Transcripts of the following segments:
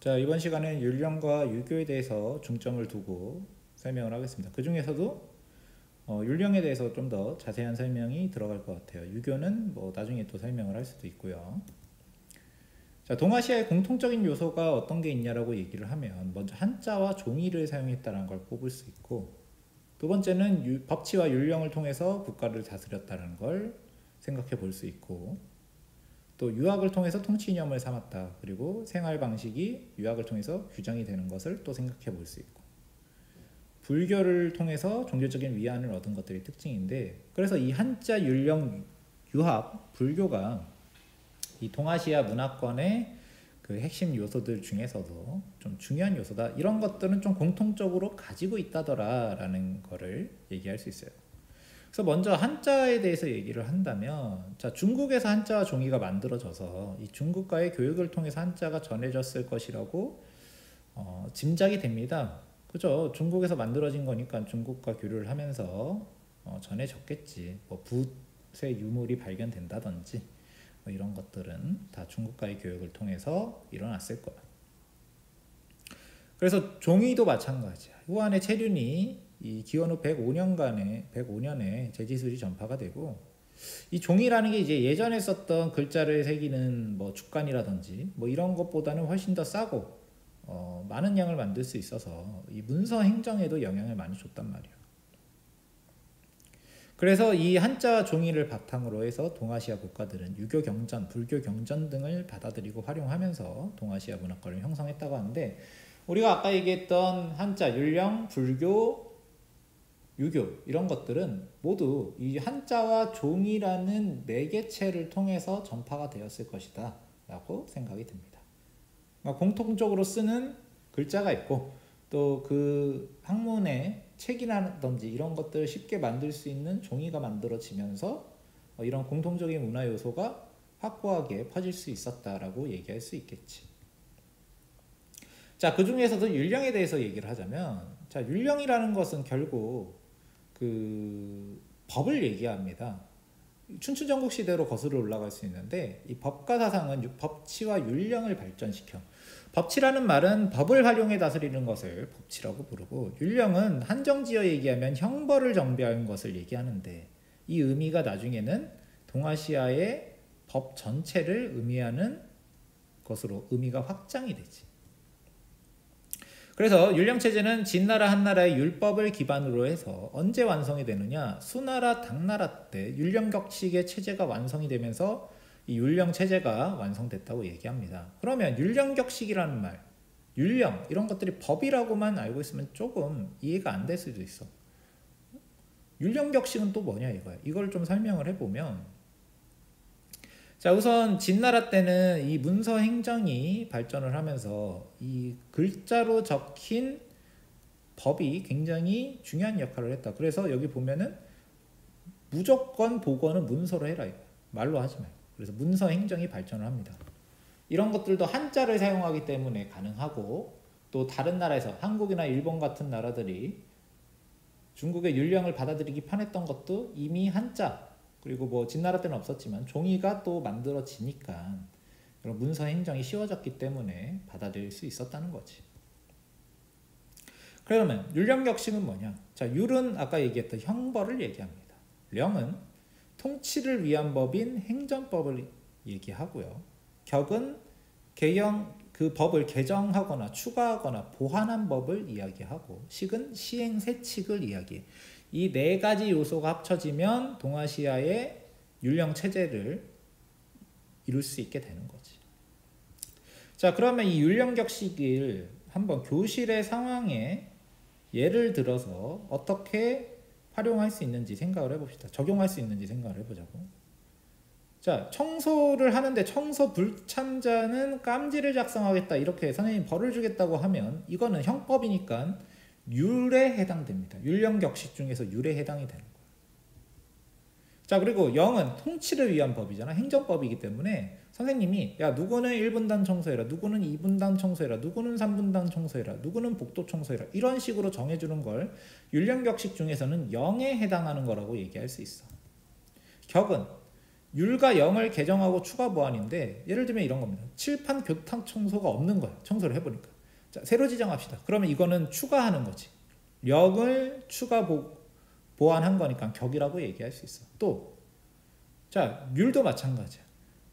자, 이번 시간에는 율령과 유교에 대해서 중점을 두고 설명을 하겠습니다. 그 중에서도 율령에 대해서 좀 더 자세한 설명이 들어갈 것 같아요. 유교는 뭐 나중에 또 설명을 할 수도 있고요. 자, 동아시아의 공통적인 요소가 어떤 게 있냐라고 얘기를 하면 먼저 한자와 종이를 사용했다는 걸 꼽을 수 있고, 두 번째는 법치와 율령을 통해서 국가를 다스렸다는 걸 생각해 볼 수 있고, 또 유학을 통해서 통치 이념을 삼았다. 그리고 생활 방식이 유학을 통해서 규정이 되는 것을 또 생각해 볼 수 있고, 불교를 통해서 종교적인 위안을 얻은 것들이 특징인데, 그래서 이 한자 율령 유학 불교가 이 동아시아 문화권의 그 핵심 요소들 중에서도 좀 중요한 요소다. 이런 것들은 좀 공통적으로 가지고 있다더라라는 거를 얘기할 수 있어요. 그래서 먼저 한자에 대해서 얘기를 한다면, 자, 중국에서 한자와 종이가 만들어져서 이 중국과의 교육을 통해서 한자가 전해졌을 것이라고 짐작이 됩니다. 그죠? 중국에서 만들어진 거니까 중국과 교류를 하면서 전해졌겠지. 뭐 붓의 유물이 발견된다든지 뭐 이런 것들은 다 중국과의 교육을 통해서 일어났을 거야. 그래서 종이도 마찬가지야. 후한의 체륜이 이 기원 후 105년에 제지술이 전파가 되고, 이 종이라는 게 이제 예전에 썼던 글자를 새기는 뭐 죽간이라든지 뭐 이런 것보다는 훨씬 더 싸고 많은 양을 만들 수 있어서 이 문서 행정에도 영향을 많이 줬단 말이야. 그래서 이 한자 종이를 바탕으로 해서 동아시아 국가들은 유교 경전, 불교 경전 등을 받아들이고 활용하면서 동아시아 문화권을 형성했다고 하는데, 우리가 아까 얘기했던 한자, 율령, 불교, 유교 이런 것들은 모두 이 한자와 종이라는 매개체를 통해서 전파가 되었을 것이다 라고 생각이 듭니다. 그러니까 공통적으로 쓰는 글자가 있고, 또 그 학문의 책이라든지 이런 것들을 쉽게 만들 수 있는 종이가 만들어지면서 이런 공통적인 문화 요소가 확고하게 퍼질 수 있었다라고 얘기할 수 있겠지. 자, 그 중에서도 율령에 대해서 얘기를 하자면, 자, 율령이라는 것은 결국 그 법을 얘기합니다. 춘추전국 시대로 거슬러 올라갈 수 있는데, 이 법과 사상은 법치와 율령을 발전시켜. 법치라는 말은 법을 활용해 다스리는 것을 법치라고 부르고, 율령은 한정지어 얘기하면 형벌을 정비하는 것을 얘기하는데, 이 의미가 나중에는 동아시아의 법 전체를 의미하는 것으로 의미가 확장이 되지. 그래서 율령체제는 진나라 한나라의 율법을 기반으로 해서 언제 완성이 되느냐, 수나라 당나라 때 율령격식의 체제가 완성이 되면서 이 율령체제가 완성됐다고 얘기합니다. 그러면 율령격식이라는 말, 율령 이런 것들이 법이라고만 알고 있으면 조금 이해가 안 될 수도 있어. 율령격식은 또 뭐냐 이거야. 이걸 좀 설명을 해보면, 자, 우선 진나라 때는 이 문서 행정이 발전을 하면서 이 글자로 적힌 법이 굉장히 중요한 역할을 했다. 그래서 여기 보면은 무조건 복원은 문서로 해라 이거. 말로 하지 말고. 그래서 문서 행정이 발전을 합니다. 이런 것들도 한자를 사용하기 때문에 가능하고, 또 다른 나라에서 한국이나 일본 같은 나라들이 중국의 율령을 받아들이기 편했던 것도 이미 한자, 그리고 뭐 진나라 때는 없었지만 종이가 또 만들어지니까 그런 문서 행정이 쉬워졌기 때문에 받아들일 수 있었다는 거지. 그러면 율령격식은 뭐냐? 자, 율은 아까 얘기했던 형벌을 얘기합니다. 령은 통치를 위한 법인 행정법을 얘기하고요. 격은 그 법을 개정하거나 추가하거나 보완한 법을 이야기하고, 식은 시행세칙을 이야기해. 이 네 가지 요소가 합쳐지면 동아시아의 율령 체제를 이룰 수 있게 되는 거지. 자, 그러면 이 율령격식을 한번 교실의 상황에 예를 들어서 어떻게 활용할 수 있는지 생각을 해봅시다. 적용할 수 있는지 생각을 해보자고. 자, 청소를 하는데 청소 불참자는 깜지를 작성하겠다 이렇게 선생님이 벌을 주겠다고 하면 이거는 형법이니까 율에 해당됩니다. 율령격식 중에서 율에 해당이 되는 거예요. 자, 그리고 영은 통치를 위한 법이잖아. 행정법이기 때문에 선생님이 야, 누구는 1분단 청소해라, 누구는 2분단 청소해라, 누구는 3분단 청소해라, 누구는 복도 청소해라, 이런 식으로 정해주는 걸 율령격식 중에서는 영에 해당하는 거라고 얘기할 수 있어. 격은 율과 영을 개정하고 추가 보완인데 예를 들면 이런 겁니다. 칠판 교탁 청소가 없는 거야. 청소를 해보니까. 자, 새로 지정합시다. 그러면 이거는 추가하는 거지. 영을 추가 보완한 거니까 격이라고 얘기할 수 있어. 또, 자, 율도 마찬가지야.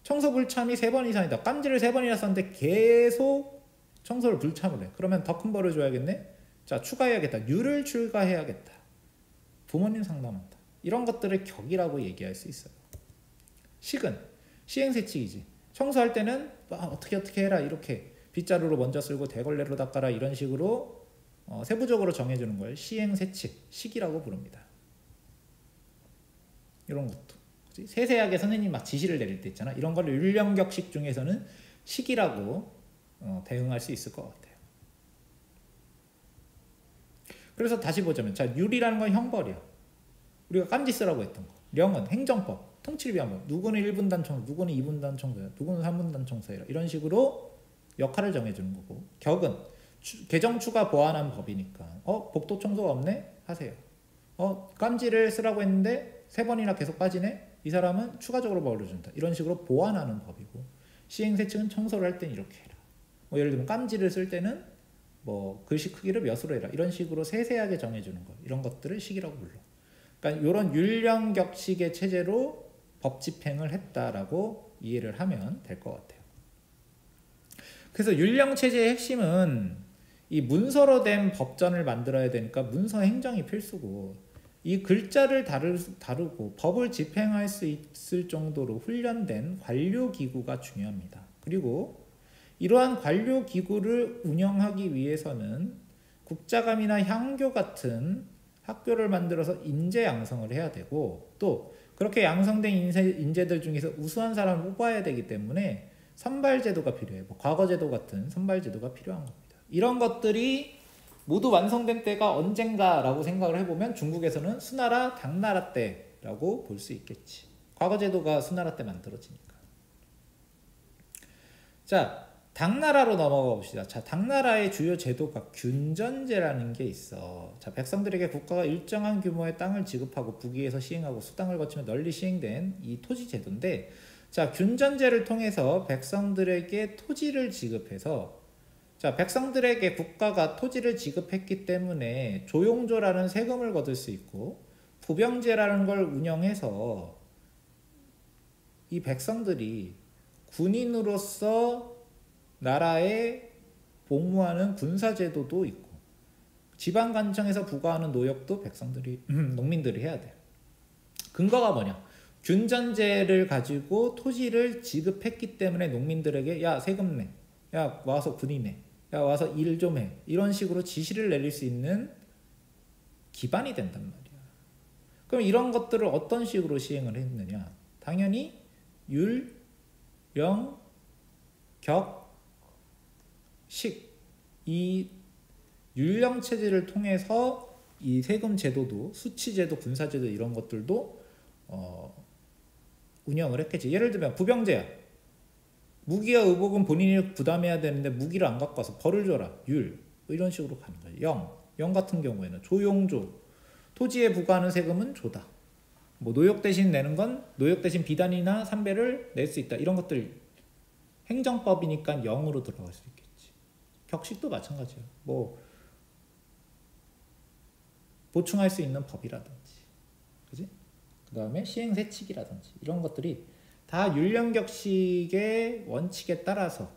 청소 불참이 3번 이상이다. 깜지를 3번이나 썼는데 계속 청소를 불참을 해. 그러면 더 큰 벌을 줘야겠네. 자, 추가해야겠다. 율을 추가해야겠다. 부모님 상담한다. 이런 것들을 격이라고 얘기할 수 있어요. 식은 시행세칙이지. 청소할 때는 어떻게 해라 이렇게 빗자루로 먼저 쓸고 대걸레로 닦아라 이런 식으로 세부적으로 정해주는 걸 시행세칙, 식이라고 부릅니다. 이런 것도 세세하게 선생님 막 지시를 내릴 때 있잖아. 이런 걸 율령격식 중에서는 식이라고 대응할 수 있을 것 같아요. 그래서 다시 보자면, 자, 율이라는 건 형벌이야. 우리가 깜지 쓰라고 했던 거. 령은 행정법, 통치비한법. 누구는 1분단 청소, 누구는 2분단 청소야, 누구는 3분단 청소해라. 이런 식으로 역할을 정해주는 거고. 격은 개정 추가 보완한 법이니까. 복도 청소가 없네? 하세요. 깜지를 쓰라고 했는데 3번이나 계속 빠지네? 이 사람은 추가적으로 벌을 준다. 이런 식으로 보완하는 법이고. 시행세칙은 청소를 할 때는 이렇게 해라. 예를 들면 깜지를 쓸 때는 글씨 크기를 몇으로 해라. 이런 식으로 세세하게 정해주는 거. 이런 것들을 식이라고 불러. 그러니까 이런 율령격식의 체제로 법 집행을 했다라고 이해를 하면 될 것 같아요. 그래서 율령체제의 핵심은 이 문서로 된 법전을 만들어야 되니까 문서 행정이 필수고, 이 글자를 다루고 법을 집행할 수 있을 정도로 훈련된 관료기구가 중요합니다. 그리고 이러한 관료기구를 운영하기 위해서는 국자감이나 향교 같은 학교를 만들어서 인재 양성을 해야 되고, 또 그렇게 양성된 인재들 중에서 우수한 사람을 뽑아야 되기 때문에 선발제도가 필요해요. 과거제도 같은 선발제도가 필요한 겁니다. 이런 것들이 모두 완성된 때가 언젠가라고 생각을 해보면 중국에서는 수나라, 당나라 때라고 볼 수 있겠지. 과거제도가 수나라 때 만들어지니까. 자, 당나라로 넘어가 봅시다. 자, 당나라의 주요 제도가 균전제라는 게 있어. 자, 백성들에게 국가가 일정한 규모의 땅을 지급하고 부귀에서 시행하고 수당을 거치며 널리 시행된 이 토지 제도인데, 자, 균전제를 통해서 백성들에게 토지를 지급해서, 자, 백성들에게 국가가 토지를 지급했기 때문에 조용조라는 세금을 거둘 수 있고, 부병제라는 걸 운영해서 이 백성들이 군인으로서 나라에 복무하는 군사제도도 있고, 지방관청에서 부과하는 노역도 백성들이 농민들이 해야 돼요. 근거가 뭐냐? 균전제를 가지고 토지를 지급했기 때문에 농민들에게 야 세금 내, 야 와서 군인해, 야 와서 일 좀 해, 이런 식으로 지시를 내릴 수 있는 기반이 된단 말이야. 그럼 이런 것들을 어떤 식으로 시행을 했느냐? 당연히 율, 령, 격, 식, 이 율령 체제를 통해서 이 세금 제도도, 수치 제도, 군사 제도 이런 것들도 운영을 했겠지. 예를 들면 부병제야. 무기와 의복은 본인이 부담해야 되는데 무기를 안 갖고 와서 벌을 줘라. 율, 이런 식으로 가는 거예요. 영 같은 경우에는 조용조, 토지에 부과하는 세금은 조다. 노역 대신 내는 건 노역 대신 비단이나 삼배를 낼 수 있다. 이런 것들 행정법이니까 영으로 들어갈 수 있겠지. 격식도 마찬가지예요. 보충할 수 있는 법이라든지, 그지? 그 다음에 시행세칙이라든지 이런 것들이 다 율령격식의 원칙에 따라서,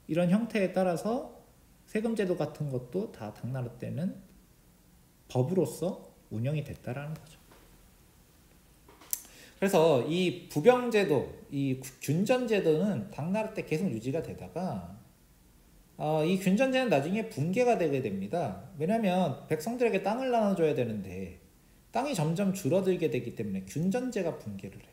이런 형태에 따라서 세금제도 같은 것도 다 당나라 때는 법으로서 운영이 됐다라는 거죠. 그래서 이 부병제도, 이 균전제도는 당나라 때 계속 유지가 되다가 이 균전제는 나중에 붕괴가 되게 됩니다. 왜냐하면 백성들에게 땅을 나눠줘야 되는데 땅이 점점 줄어들게 되기 때문에 균전제가 붕괴를 해요.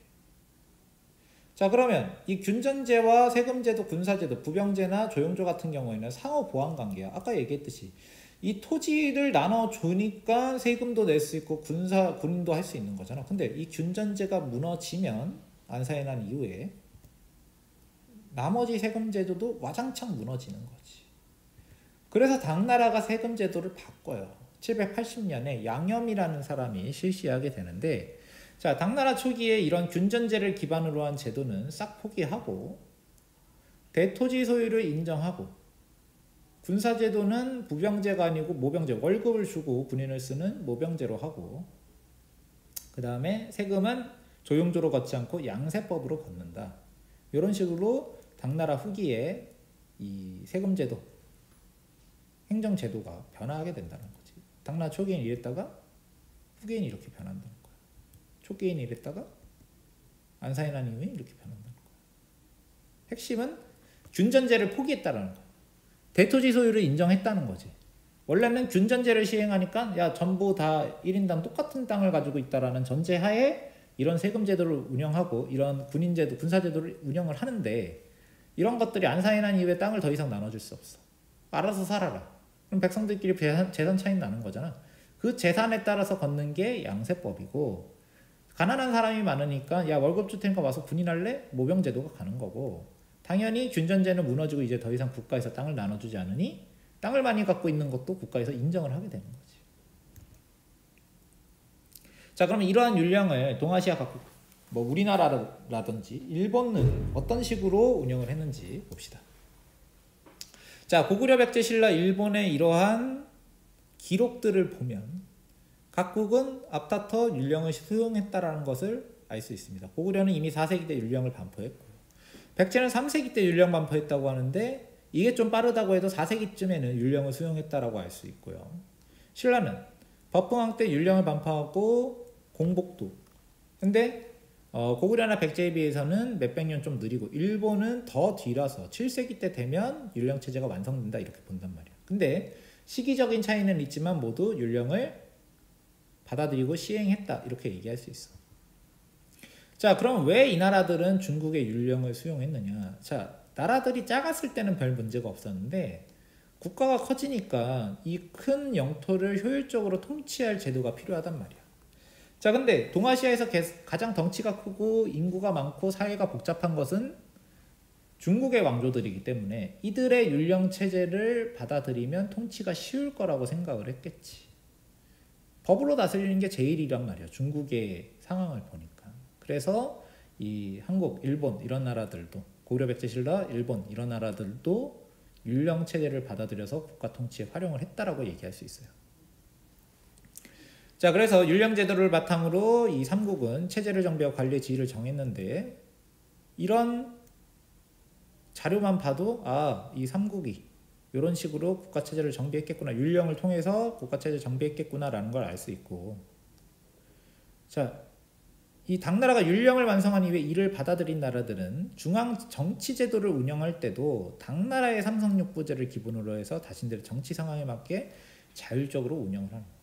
자, 그러면 이 균전제와 세금제도, 군사제도, 부병제나 조용조 같은 경우에는 상호 보완 관계야. 아까 얘기했듯이 이 토지를 나눠주니까 세금도 낼 수 있고 군인도 할 수 있는 거잖아. 근데 이 균전제가 무너지면, 안사해 난 이후에 나머지 세금제도도 와장창 무너지는 거지. 그래서 당나라가 세금제도를 바꿔요. 780년에 양염이라는 사람이 실시하게 되는데, 자, 당나라 초기에 이런 균전제를 기반으로 한 제도는 싹 포기하고 대토지 소유를 인정하고 군사제도는 부병제가 아니고 모병제, 월급을 주고 군인을 쓰는 모병제로 하고 그 다음에 세금은 조용조로 걷지 않고 양세법으로 걷는다. 이런 식으로 당나라 후기에 이 세금제도, 행정제도가 변화하게 된다는 거지. 당나라 초기에는 이랬다가 후기에는 이렇게 변한다는 거야. 초기에는 이랬다가 안사인한 이후에 이렇게 변한다는 거야. 핵심은 균전제를 포기했다라는 거야. 대토지 소유를 인정했다는 거지. 원래는 균전제를 시행하니까 야 전부 다 1인당 똑같은 땅을 가지고 있다라는 전제하에 이런 세금제도를 운영하고 이런 군인제도, 군사제도를 운영을 하는데 이런 것들이 안사인한 이후에 땅을 더 이상 나눠줄 수 없어. 알아서 살아라. 그럼 백성들끼리 재산 차이 나는 거잖아. 그 재산에 따라서 걷는 게 양세법이고 가난한 사람이 많으니까 야 월급 줄 테니까 와서 군인할래? 모병제도가 가는 거고 당연히 균전제는 무너지고 이제 더 이상 국가에서 땅을 나눠주지 않으니 땅을 많이 갖고 있는 것도 국가에서 인정을 하게 되는 거지. 자, 그러면 이러한 율령을 동아시아 각국, 뭐 우리나라라든지 일본은 어떤 식으로 운영을 했는지 봅시다. 자, 고구려 백제 신라 일본의 이러한 기록들을 보면 각국은 앞다퉈 율령을 수용했다라는 것을 알 수 있습니다. 고구려는 이미 4세기 때 율령을 반포했고 백제는 3세기 때 율령 반포했다고 하는데 이게 좀 빠르다고 해도 4세기쯤에는 율령을 수용했다라고 알 수 있고요. 신라는 법흥왕 때 율령을 반포하고 공복도. 근데 고구려나 백제에 비해서는 몇백 년 좀 느리고 일본은 더 뒤라서 7세기 때 되면 율령 체제가 완성된다 이렇게 본단 말이야. 근데 시기적인 차이는 있지만 모두 율령을 받아들이고 시행했다 이렇게 얘기할 수 있어. 자, 그럼 왜 이 나라들은 중국의 율령을 수용했느냐? 자, 나라들이 작았을 때는 별 문제가 없었는데 국가가 커지니까 이 큰 영토를 효율적으로 통치할 제도가 필요하단 말이야. 자, 근데 동아시아에서 가장 덩치가 크고 인구가 많고 사회가 복잡한 것은 중국의 왕조들이기 때문에 이들의 율령 체제를 받아들이면 통치가 쉬울 거라고 생각을 했겠지. 법으로 다스리는 게 제일이란 말이야. 중국의 상황을 보니까. 그래서 이 한국, 일본 이런 나라들도 고구려 백제 신라, 일본 이런 나라들도 율령 체제를 받아들여서 국가 통치에 활용을 했다라고 얘기할 수 있어요. 자, 그래서 율령 제도를 바탕으로 이 삼국은 체제를 정비하고 관리의 지위를 정했는데 이런 자료만 봐도 이 삼국이 이런 식으로 국가 체제를 정비했겠구나, 율령을 통해서 국가 체제를 정비했겠구나라는 걸 알 수 있고, 자, 이 당나라가 율령을 완성한 이후에 이를 받아들인 나라들은 중앙 정치 제도를 운영할 때도 당나라의 삼성육부제를 기본으로 해서 자신들의 정치 상황에 맞게 자율적으로 운영을 하는 거야.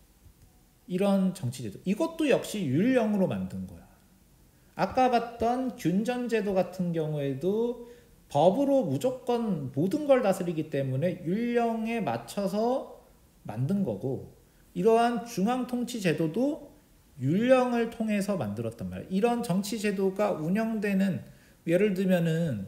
이런 정치 제도, 이것도 역시 율령으로 만든 거야. 아까 봤던 균전 제도 같은 경우에도 법으로 무조건 모든 걸 다스리기 때문에 율령에 맞춰서 만든 거고, 이러한 중앙 통치 제도도 율령을 통해서 만들었단 말이야. 이런 정치 제도가 운영되는, 예를 들면은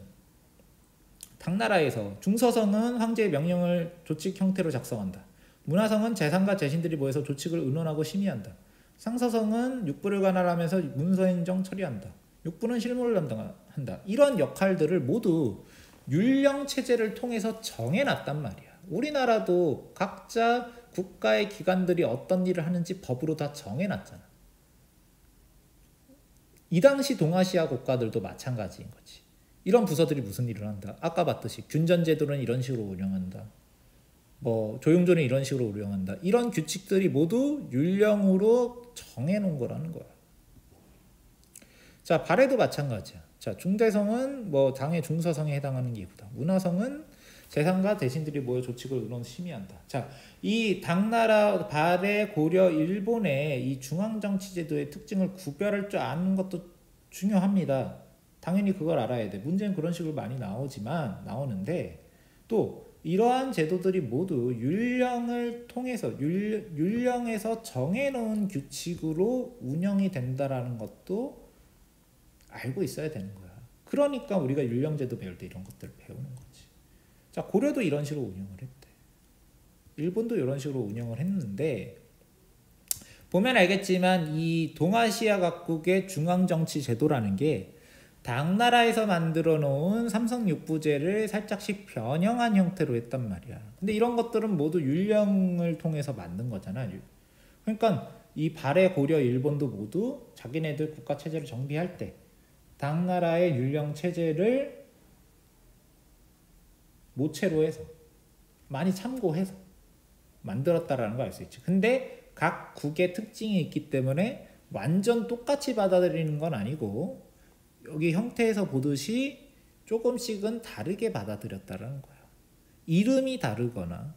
당나라에서 중서성은 황제의 명령을 조칙 형태로 작성한다. 문화성은 재상과 재신들이 모여서 조칙을 의논하고 심의한다. 상서성은 육부를 관할하면서 문서행정 처리한다. 육부는 실무를 담당한다. 이런 역할들을 모두 율령 체제를 통해서 정해놨단 말이야. 우리나라도 각자 국가의 기관들이 어떤 일을 하는지 법으로 다 정해놨잖아. 이 당시 동아시아 국가들도 마찬가지인 거지. 이런 부서들이 무슨 일을 한다. 아까 봤듯이 균전제도는 이런 식으로 운영한다. 뭐 조용조는 이런 식으로 운영한다. 이런 규칙들이 모두 율령으로 정해놓은 거라는 거야. 자, 발해도 마찬가지야. 자, 중대성은 뭐 당의 중서성에 해당하는 기구다. 문화성은 재상과 대신들이 모여 조칙을 의논 심의한다. 자, 이 당나라, 발해, 고려, 일본의 이 중앙정치제도의 특징을 구별할 줄 아는 것도 중요합니다. 당연히 그걸 알아야 돼. 문제는 그런 식으로 많이 나오는데 또 이러한 제도들이 모두 율령을 통해서 율령에서 정해놓은 규칙으로 운영이 된다라는 것도 알고 있어야 되는 거야. 그러니까 우리가 율령제도 배울 때 이런 것들을 배우는 거지. 자, 고려도 이런 식으로 운영을 했대. 일본도 이런 식으로 운영을 했는데 보면 알겠지만 이 동아시아 각국의 중앙정치 제도라는 게 당나라에서 만들어 놓은 삼성육부제를 살짝씩 변형한 형태로 했단 말이야. 근데 이런 것들은 모두 율령을 통해서 만든 거잖아. 그러니까 이 발해, 고려, 일본도 모두 자기네들 국가 체제를 정비할 때 당나라의 율령 체제를 모체로 해서 많이 참고해서 만들었다라는 걸 알 수 있지. 근데 각 국의 특징이 있기 때문에 완전 똑같이 받아들이는 건 아니고 여기 형태에서 보듯이 조금씩은 다르게 받아들였다는 거야. 이름이 다르거나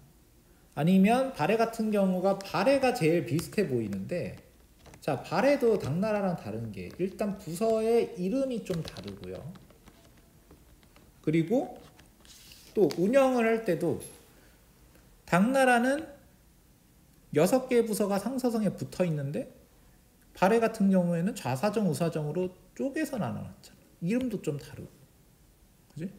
아니면 발해 같은 경우가 발해가 제일 비슷해 보이는데 자, 발해도 당나라랑 다른 게 일단 부서의 이름이 좀 다르고요. 그리고 또 운영을 할 때도 당나라는 6개의 부서가 상서성에 붙어 있는데 발해 같은 경우에는 좌사정, 우사정으로 쪼개서 나눠놨잖아. 이름도 좀 다르고. 그지?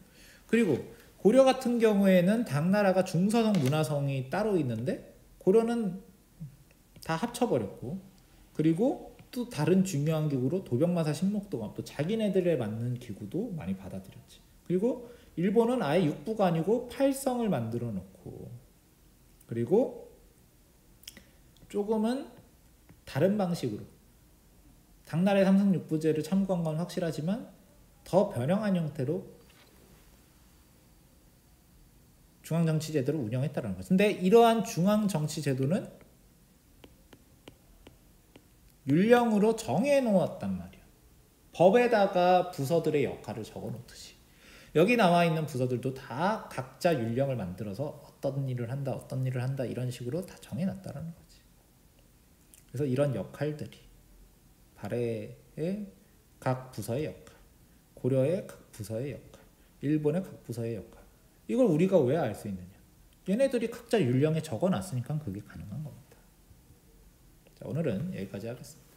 그리고 고려 같은 경우에는 당나라가 중서성, 문화성이 따로 있는데 고려는 다 합쳐버렸고 그리고 또 다른 중요한 기구로 도병마사, 신목도감 또 자기네들에 맞는 기구도 많이 받아들였지. 그리고 일본은 아예 육부가 아니고 팔성을 만들어 놓고 그리고 조금은 다른 방식으로 당나라의 삼성육부제를 참고한 건 확실하지만 더 변형한 형태로 중앙정치제도를 운영했다는 거죠. 근데 이러한 중앙정치제도는 율령으로 정해놓았단 말이야. 법에다가 부서들의 역할을 적어놓듯이. 여기 나와 있는 부서들도 다 각자 율령을 만들어서 어떤 일을 한다 이런 식으로 다 정해놨다는 거지. 그래서 이런 역할들이 발해의 각 부서의 역할, 고려의 각 부서의 역할, 일본의 각 부서의 역할 이걸 우리가 왜 알 수 있느냐? 얘네들이 각자 율령에 적어놨으니까 그게 가능한 겁니다. 자, 오늘은 여기까지 하겠습니다.